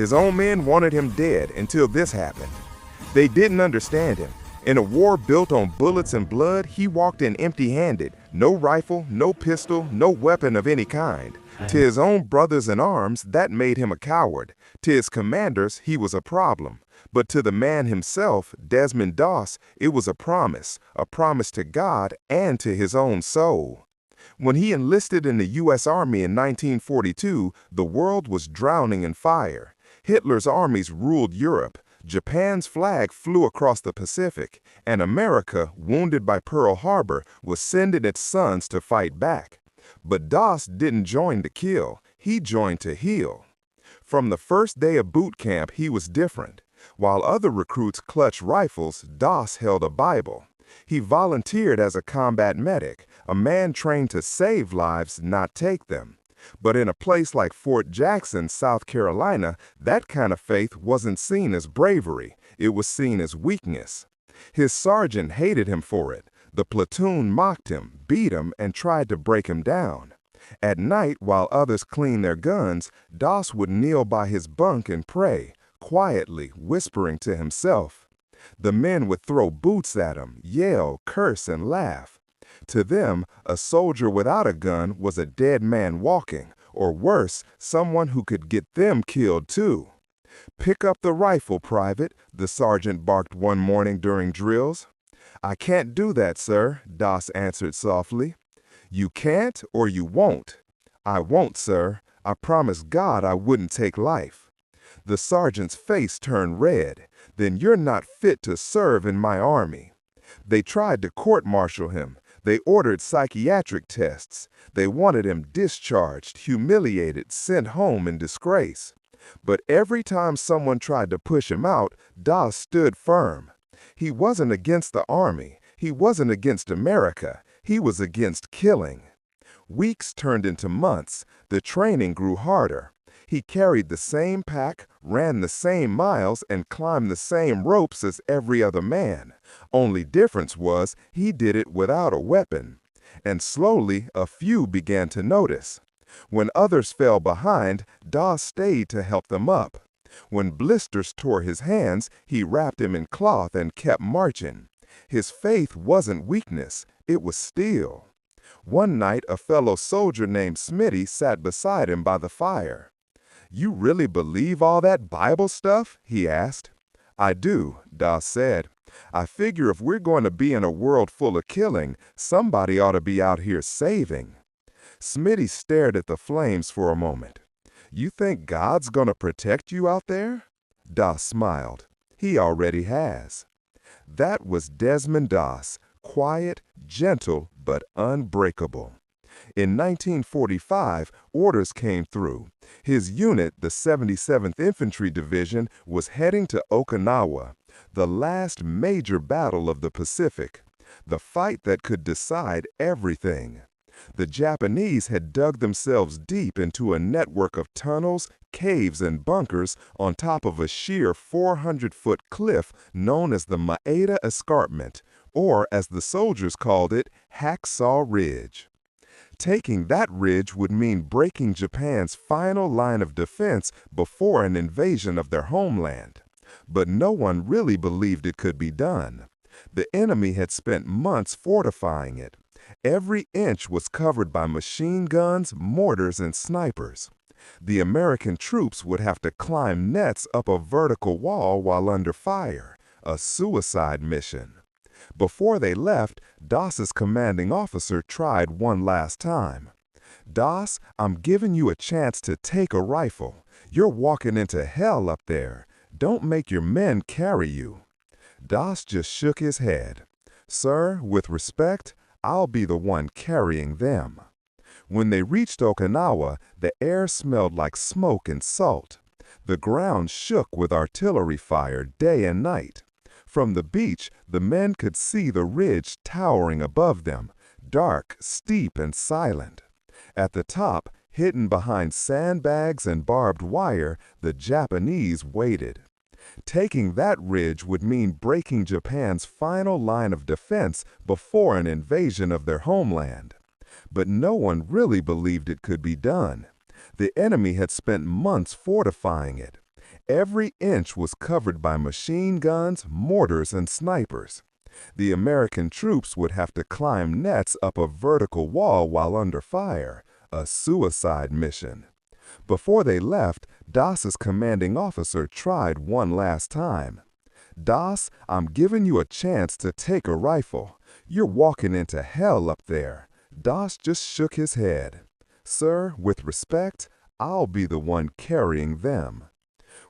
His own men wanted him dead until this happened. They didn't understand him. In a war built on bullets and blood, he walked in empty-handed. No rifle, no pistol, no weapon of any kind. To his own brothers in arms, that made him a coward. To his commanders, he was a problem. But to the man himself, Desmond Doss, it was a promise to God and to his own soul. When he enlisted in the U.S. Army in 1942, the world was drowning in fire. Hitler's armies ruled Europe. Japan's flag flew across the Pacific, and America, wounded by Pearl Harbor, was sending its sons to fight back. But Doss didn't join to kill, he joined to heal. From the first day of boot camp, he was different. While other recruits clutched rifles, Doss held a Bible. He volunteered as a combat medic, a man trained to save lives, not take them. But in a place like Fort Jackson, South Carolina, that kind of faith wasn't seen as bravery, it was seen as weakness. His sergeant hated him for it. The platoon mocked him, beat him, and tried to break him down. At night, while others cleaned their guns, Doss would kneel by his bunk and pray, quietly, whispering to himself. The men would throw boots at him, yell, curse, and laugh. To them, a soldier without a gun was a dead man walking, or worse, someone who could get them killed too. "Pick up the rifle, Private," the sergeant barked one morning during drills. "I can't do that, sir," Doss answered softly. "You can't or you won't." "I won't, sir. I promised God I wouldn't take life." The sergeant's face turned red. "Then you're not fit to serve in my army." They tried to court-martial him. They ordered psychiatric tests. They wanted him discharged, humiliated, sent home in disgrace. But every time someone tried to push him out, Doss stood firm. He wasn't against the army. He wasn't against America. He was against killing. Weeks turned into months. The training grew harder. He carried the same pack, ran the same miles, and climbed the same ropes as every other man. Only difference was he did it without a weapon. And slowly, a few began to notice. When others fell behind, Doss stayed to help them up. When blisters tore his hands, he wrapped him in cloth and kept marching. His faith wasn't weakness, it was steel. One night, a fellow soldier named Smitty sat beside him by the fire. "You really believe all that Bible stuff?" he asked. "I do," Doss said. "I figure if we're going to be in a world full of killing, somebody ought to be out here saving." Smitty stared at the flames for a moment. "You think God's going to protect you out there?" Doss smiled. "He already has." That was Desmond Doss, quiet, gentle, but unbreakable. In 1945, orders came through. His unit, the 77th Infantry Division, was heading to Okinawa, the last major battle of the Pacific, the fight that could decide everything. The Japanese had dug themselves deep into a network of tunnels, caves, and bunkers on top of a sheer 400-foot cliff known as the Maeda Escarpment, or as the soldiers called it, Hacksaw Ridge. Taking that ridge would mean breaking Japan's final line of defense before an invasion of their homeland. But no one really believed it could be done. The enemy had spent months fortifying it. Every inch was covered by machine guns, mortars, and snipers. The American troops would have to climb nets up a vertical wall while under fire, a suicide mission. Before they left, Doss's commanding officer tried one last time. "Doss, I'm giving you a chance to take a rifle. You're walking into hell up there. Don't make your men carry you." Doss just shook his head. "Sir, with respect, I'll be the one carrying them." When they reached Okinawa, the air smelled like smoke and salt. The ground shook with artillery fire day and night. From the beach, the men could see the ridge towering above them, dark, steep, and silent. At the top, hidden behind sandbags and barbed wire, the Japanese waited. Taking that ridge would mean breaking Japan's final line of defense before an invasion of their homeland. But no one really believed it could be done. The enemy had spent months fortifying it. Every inch was covered by machine guns, mortars, and snipers. The American troops would have to climb nets up a vertical wall while under fire, a suicide mission. Before they left, Doss's commanding officer tried one last time. "Doss, I'm giving you a chance to take a rifle. You're walking into hell up there." Doss just shook his head. "Sir, with respect, I'll be the one carrying them."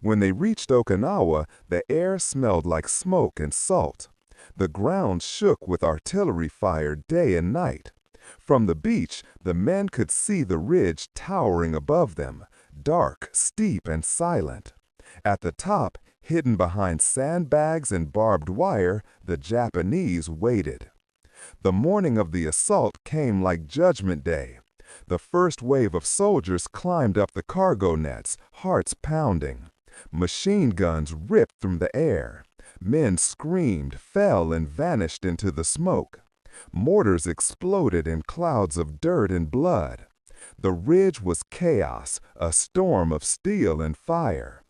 When they reached Okinawa, the air smelled like smoke and salt. The ground shook with artillery fire day and night. From the beach, the men could see the ridge towering above them, dark, steep, and silent. At the top, hidden behind sandbags and barbed wire, the Japanese waited. The morning of the assault came like Judgment Day. The first wave of soldiers climbed up the cargo nets, hearts pounding. Machine guns ripped through the air. Men screamed, fell, and vanished into the smoke. Mortars exploded in clouds of dirt and blood. The ridge was chaos, a storm of steel and fire.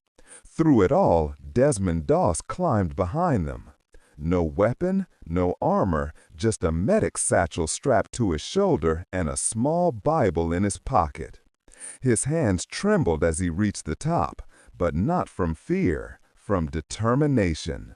Through it all, Desmond Doss climbed behind them. No weapon, no armor, just a medic satchel strapped to his shoulder and a small Bible in his pocket. His hands trembled as he reached the top, but not from fear, from determination.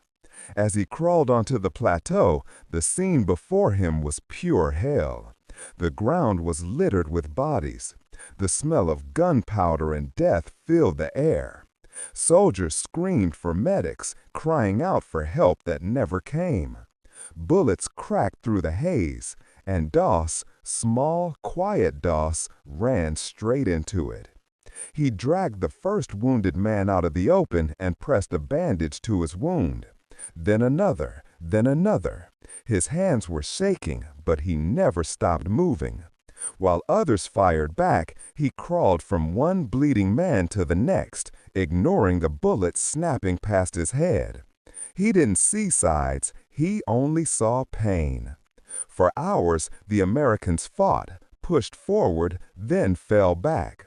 As he crawled onto the plateau, the scene before him was pure hell. The ground was littered with bodies. The smell of gunpowder and death filled the air. Soldiers screamed for medics, crying out for help that never came. Bullets cracked through the haze, and Doss, small, quiet Doss, ran straight into it. He dragged the first wounded man out of the open and pressed a bandage to his wound. Then another, then another. His hands were shaking, but he never stopped moving. While others fired back, he crawled from one bleeding man to the next, ignoring the bullets snapping past his head. He didn't see sides, he only saw pain. For hours, the Americans fought, pushed forward, then fell back.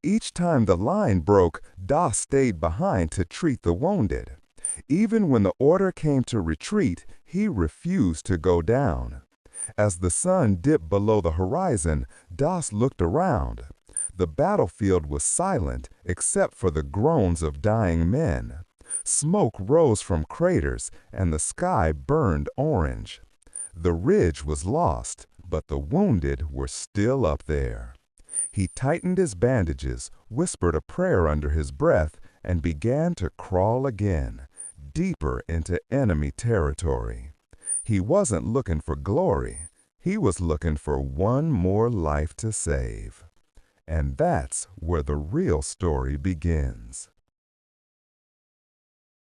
Each time the line broke, Doss stayed behind to treat the wounded. Even when the order came to retreat, he refused to go down. As the sun dipped below the horizon, Doss looked around. The battlefield was silent except for the groans of dying men. Smoke rose from craters, and the sky burned orange. The ridge was lost, but the wounded were still up there. He tightened his bandages, whispered a prayer under his breath, and began to crawl again, deeper into enemy territory. He wasn't looking for glory. He was looking for one more life to save. And that's where the real story begins.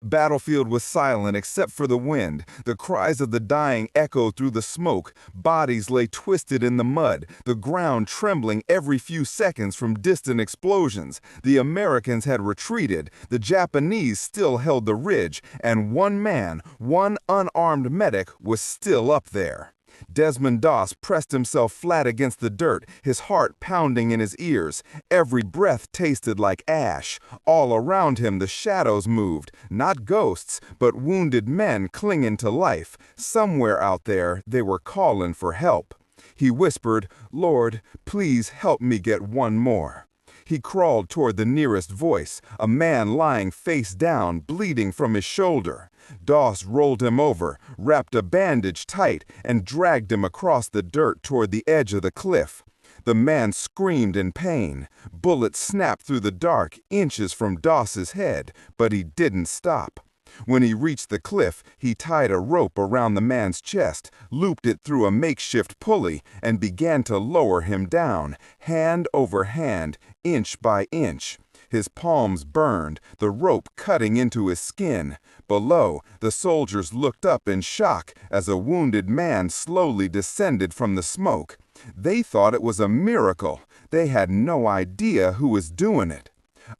Battlefield was silent except for the wind. The cries of the dying echoed through the smoke. Bodies lay twisted in the mud, the ground trembling every few seconds from distant explosions. The Americans had retreated. The Japanese still held the ridge, and one man, one unarmed medic, was still up there. Desmond Doss pressed himself flat against the dirt, his heart pounding in his ears. Every breath tasted like ash. All around him the shadows moved, not ghosts, but wounded men clinging to life. Somewhere out there they were calling for help. He whispered, "Lord, please help me get one more." He crawled toward the nearest voice, a man lying face down, bleeding from his shoulder. Doss rolled him over, wrapped a bandage tight, and dragged him across the dirt toward the edge of the cliff. The man screamed in pain. Bullets snapped through the dark, inches from Doss's head, but he didn't stop. When he reached the cliff, he tied a rope around the man's chest, looped it through a makeshift pulley, and began to lower him down, hand over hand, inch by inch. His palms burned, the rope cutting into his skin. Below, the soldiers looked up in shock as a wounded man slowly descended from the smoke. They thought it was a miracle. They had no idea who was doing it.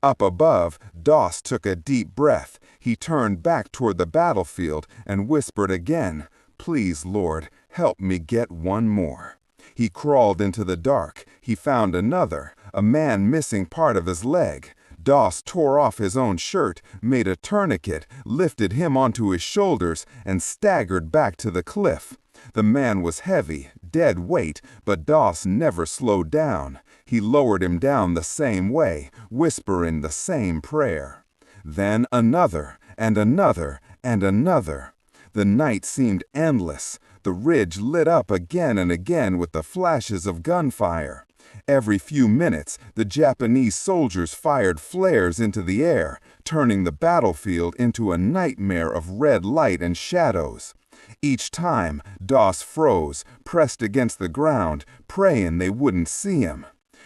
Up above, Doss took a deep breath. He turned back toward the battlefield and whispered again, "Please, Lord, help me get one more." He crawled into the dark. He found another, a man missing part of his leg. Doss tore off his own shirt, made a tourniquet, lifted him onto his shoulders, and staggered back to the cliff. The man was heavy, dead weight, but Doss never slowed down. He lowered him down the same way, whispering the same prayer. Then another, and another, and another. The night seemed endless. The ridge lit up again and again with the flashes of gunfire. Every few minutes, the Japanese soldiers fired flares into the air, turning the battlefield into a nightmare of red light and shadows. Each time, Doss froze, pressed against the ground, praying they wouldn't see him.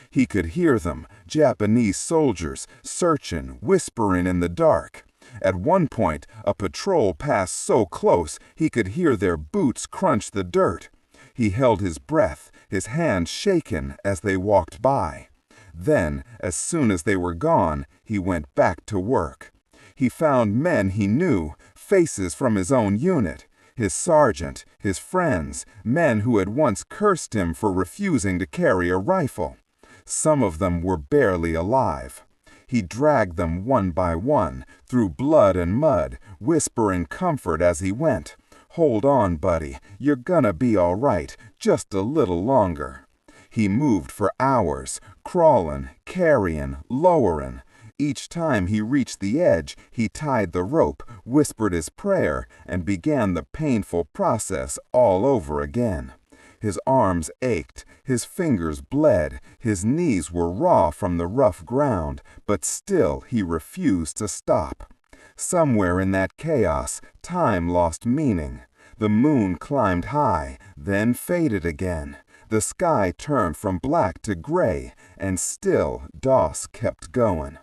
He could hear them, Japanese soldiers, searching, whispering in the dark. At one point, a patrol passed so close he could hear their boots crunch the dirt. He held his breath, his hands shaken as they walked by. Then, as soon as they were gone, he went back to work. He found men he knew, faces from his own unit, his sergeant, his friends, men who had once cursed him for refusing to carry a rifle. Some of them were barely alive. He dragged them one by one, through blood and mud, whispering comfort as he went. "Hold on, buddy. You're gonna be all right, just a little longer." He moved for hours, crawling, carrying, lowering. Each time he reached the edge, he tied the rope, whispered his prayer, and began the painful process all over again. His arms ached, his fingers bled, his knees were raw from the rough ground, but still he refused to stop. Somewhere in that chaos, time lost meaning. The moon climbed high, then faded again. The sky turned from black to gray, and still Doss kept going.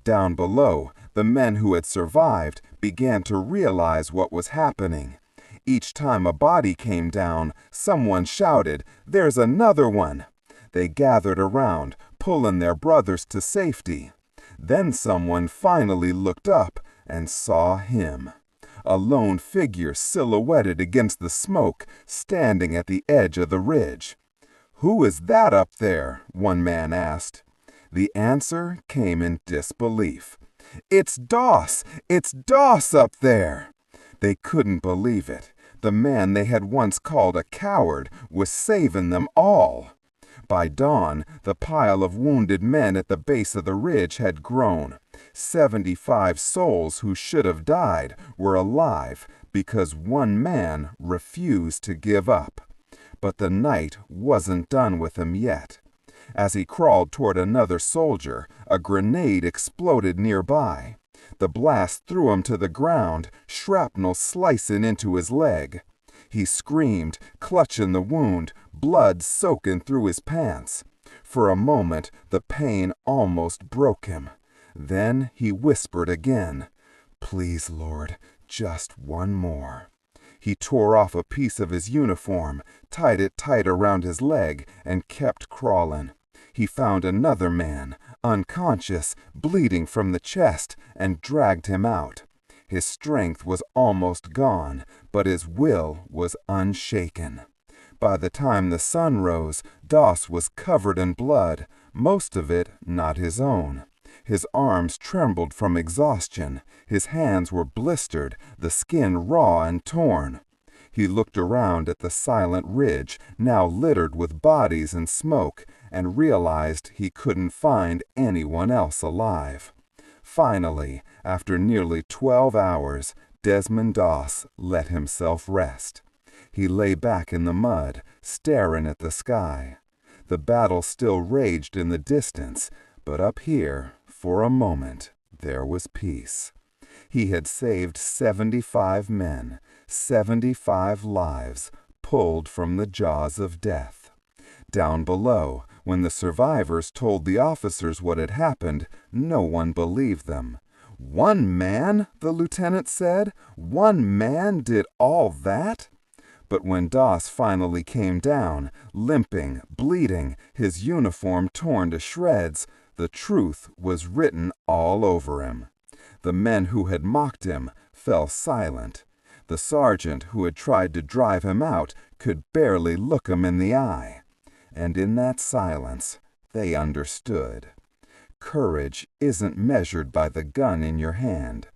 Down below, the men who had survived began to realize what was happening. Each time a body came down, someone shouted, "There's another one!" They gathered around, pulling their brothers to safety. Then someone finally looked up and saw him. A lone figure silhouetted against the smoke, standing at the edge of the ridge. "Who is that up there?" one man asked. The answer came in disbelief. "It's Doss! It's Doss up there!" They couldn't believe it. The man they had once called a coward was saving them all. By dawn, the pile of wounded men at the base of the ridge had grown. 75 souls who should have died were alive because one man refused to give up. But the night wasn't done with him yet. As he crawled toward another soldier, a grenade exploded nearby. The blast threw him to the ground, shrapnel slicing into his leg. He screamed, clutching the wound, blood soaking through his pants. For a moment, the pain almost broke him. Then he whispered again, "Please, Lord, just one more." He tore off a piece of his uniform, tied it tight around his leg, and kept crawling. He found another man, unconscious, bleeding from the chest, and dragged him out. His strength was almost gone, but his will was unshaken. By the time the sun rose, Doss was covered in blood, most of it not his own. His arms trembled from exhaustion, his hands were blistered, the skin raw and torn. He looked around at the silent ridge, now littered with bodies and smoke, and realized he couldn't find anyone else alive. Finally, after nearly 12 hours, Desmond Doss let himself rest. He lay back in the mud, staring at the sky. The battle still raged in the distance, but up here, for a moment, there was peace. He had saved 75 men, 75 lives, pulled from the jaws of death. Down below, when the survivors told the officers what had happened, no one believed them. "One man?" the lieutenant said. "One man did all that?" But when Doss finally came down, limping, bleeding, his uniform torn to shreds, the truth was written all over him. The men who had mocked him fell silent. The sergeant who had tried to drive him out could barely look him in the eye. And in that silence, they understood. Courage isn't measured by the gun in your hand.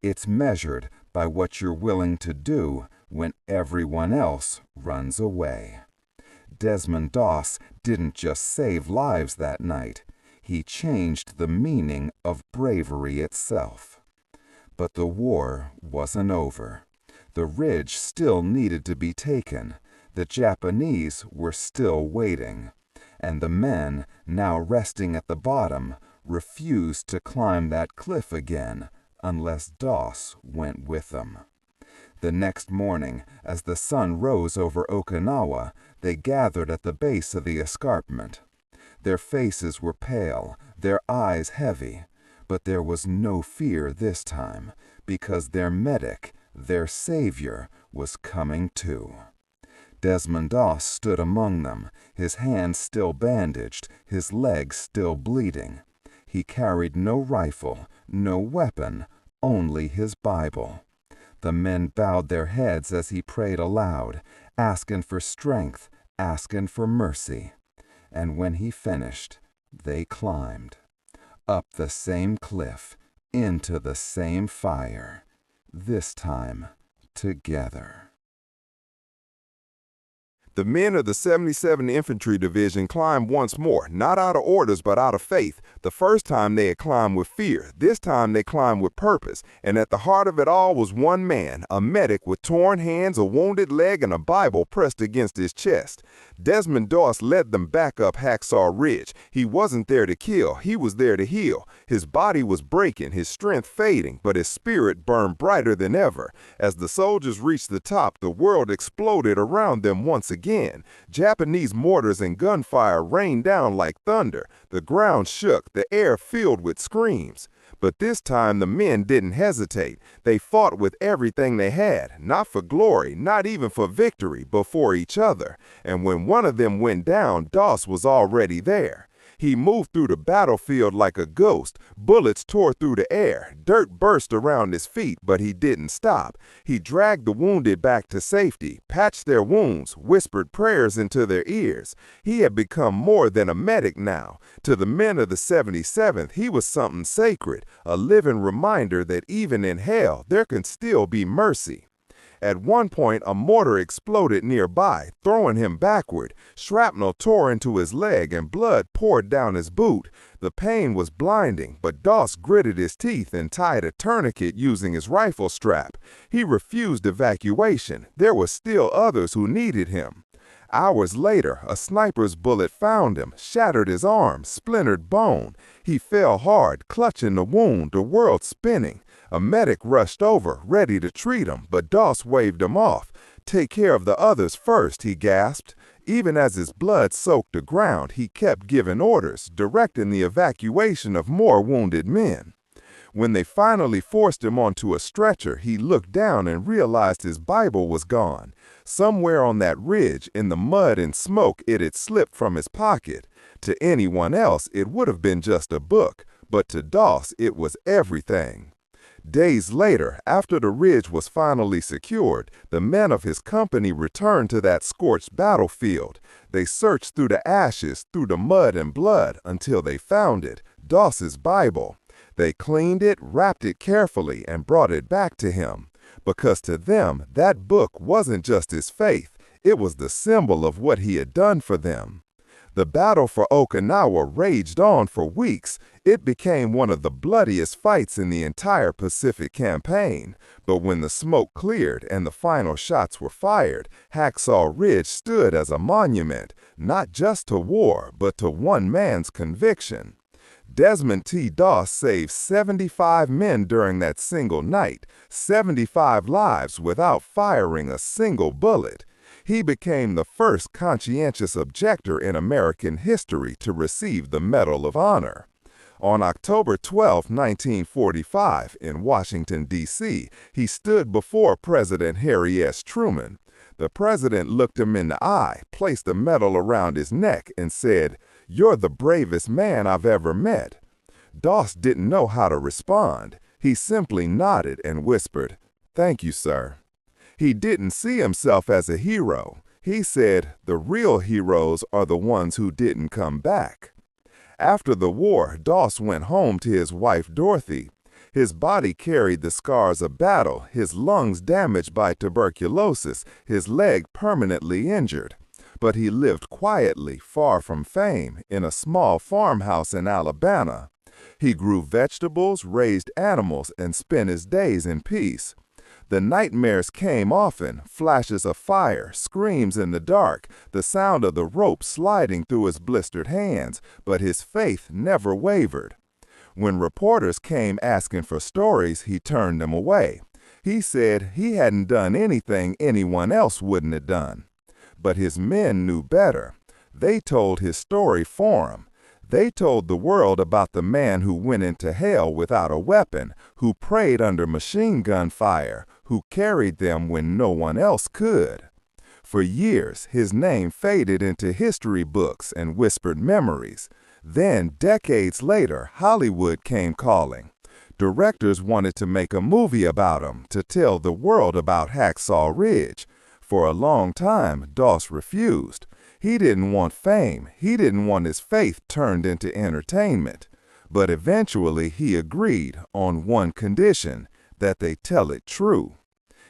It's measured by what you're willing to do when everyone else runs away. Desmond Doss didn't just save lives that night. He changed the meaning of bravery itself. But the war wasn't over. The ridge still needed to be taken. The Japanese were still waiting. And the men, now resting at the bottom, refused to climb that cliff again unless Doss went with them. The next morning, as the sun rose over Okinawa, they gathered at the base of the escarpment. Their faces were pale, their eyes heavy, but there was no fear this time, because their medic, their savior, was coming too. Desmond Doss stood among them, his hands still bandaged, his legs still bleeding. He carried no rifle, no weapon, only his Bible. The men bowed their heads as he prayed aloud, asking for strength, asking for mercy. And when he finished, they climbed. Up the same cliff, into the same fire, this time together. The men of the 77th Infantry Division climbed once more, not out of orders but out of faith. The first time they had climbed with fear, this time they climbed with purpose, and at the heart of it all was one man, a medic with torn hands, a wounded leg, and a Bible pressed against his chest. Desmond Doss led them back up Hacksaw Ridge. He wasn't there to kill, he was there to heal. His body was breaking, his strength fading, but his spirit burned brighter than ever. As the soldiers reached the top, the world exploded around them once again. Japanese mortars and gunfire rained down like thunder. The ground shook, the air filled with screams. But this time the men didn't hesitate. They fought with everything they had, not for glory, not even for victory, but for each other. And when one of them went down, Doss was already there. He moved through the battlefield like a ghost. Bullets tore through the air. Dirt burst around his feet, but he didn't stop. He dragged the wounded back to safety, patched their wounds, whispered prayers into their ears. He had become more than a medic now. To the men of the 77th, he was something sacred, a living reminder that even in hell, there can still be mercy. At one point, a mortar exploded nearby, throwing him backward. Shrapnel tore into his leg and blood poured down his boot. The pain was blinding, but Doss gritted his teeth and tied a tourniquet using his rifle strap. He refused evacuation. There were still others who needed him. Hours later, a sniper's bullet found him, shattered his arm, splintered bone. He fell hard, clutching the wound, the world spinning. A medic rushed over, ready to treat him, but Doss waved him off. "Take care of the others first," he gasped. Even as his blood soaked the ground, he kept giving orders, directing the evacuation of more wounded men. When they finally forced him onto a stretcher, he looked down and realized his Bible was gone. Somewhere on that ridge, in the mud and smoke, it had slipped from his pocket. To anyone else, it would have been just a book, but to Doss, it was everything. Days later, after the ridge was finally secured, the men of his company returned to that scorched battlefield. They searched through the ashes, through the mud and blood, until they found it, Doss's Bible. They cleaned it, wrapped it carefully, and brought it back to him. Because to them, that book wasn't just his faith, it was the symbol of what he had done for them. The battle for Okinawa raged on for weeks. It became one of the bloodiest fights in the entire Pacific campaign. But when the smoke cleared and the final shots were fired, Hacksaw Ridge stood as a monument, not just to war, but to one man's conviction. Desmond T. Doss saved 75 men during that single night, 75 lives without firing a single bullet. He became the first conscientious objector in American history to receive the Medal of Honor. On October 12, 1945, in Washington, D.C., he stood before President Harry S. Truman. The president looked him in the eye, placed the medal around his neck, and said, "You're the bravest man I've ever met." Doss didn't know how to respond. He simply nodded and whispered, "Thank you, sir." He didn't see himself as a hero. He said, "The real heroes are the ones who didn't come back." After the war, Doss went home to his wife Dorothy. His body carried the scars of battle, his lungs damaged by tuberculosis, his leg permanently injured. But he lived quietly, far from fame, in a small farmhouse in Alabama. He grew vegetables, raised animals, and spent his days in peace. The nightmares came often, flashes of fire, screams in the dark, the sound of the rope sliding through his blistered hands, but his faith never wavered. When reporters came asking for stories, he turned them away. He said he hadn't done anything anyone else wouldn't have done. But his men knew better. They told his story for him. They told the world about the man who went into hell without a weapon, who prayed under machine gun fire, who carried them when no one else could. For years, his name faded into history books and whispered memories. Then, decades later, Hollywood came calling. Directors wanted to make a movie about him, to tell the world about Hacksaw Ridge. For a long time, Doss refused. He didn't want fame. He didn't want his faith turned into entertainment. But eventually he agreed on one condition, that they tell it true.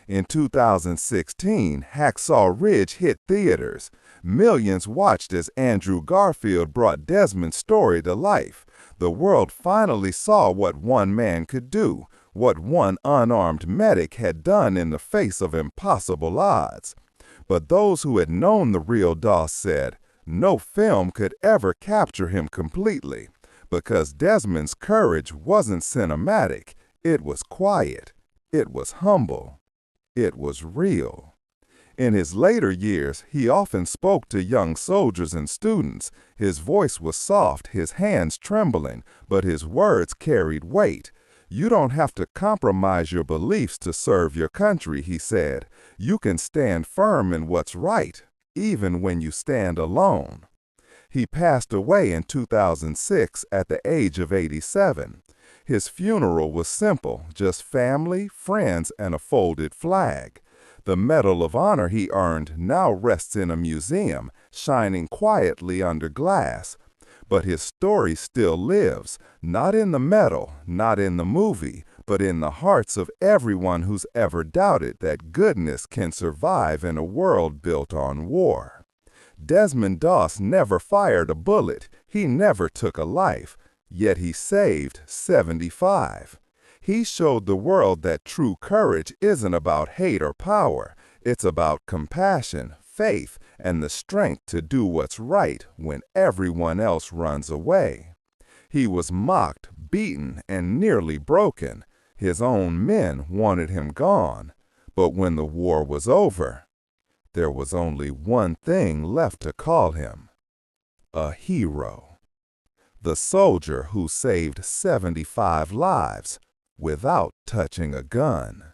In 2016, Hacksaw Ridge hit theaters. Millions watched as Andrew Garfield brought Desmond's story to life. The world finally saw what one man could do, what one unarmed medic had done in the face of impossible odds. But those who had known the real Doss said, no film could ever capture him completely, because Desmond's courage wasn't cinematic, it was quiet, it was humble, it was real. In his later years, he often spoke to young soldiers and students. His voice was soft, his hands trembling, but his words carried weight. You don't have to compromise your beliefs to serve your country, he said. You can stand firm in what's right, even when you stand alone. He passed away in 2006 at the age of 87. His funeral was simple, just family, friends, and a folded flag. The Medal of Honor he earned now rests in a museum, shining quietly under glass. But his story still lives, not in the medal, not in the movie, but in the hearts of everyone who's ever doubted that goodness can survive in a world built on war. Desmond Doss never fired a bullet, he never took a life, yet he saved 75. He showed the world that true courage isn't about hate or power, it's about compassion, faith, and the strength to do what's right when everyone else runs away. He was mocked, beaten, and nearly broken. His own men wanted him gone. But when the war was over, there was only one thing left to call him: a hero. The soldier who saved 75 lives without touching a gun.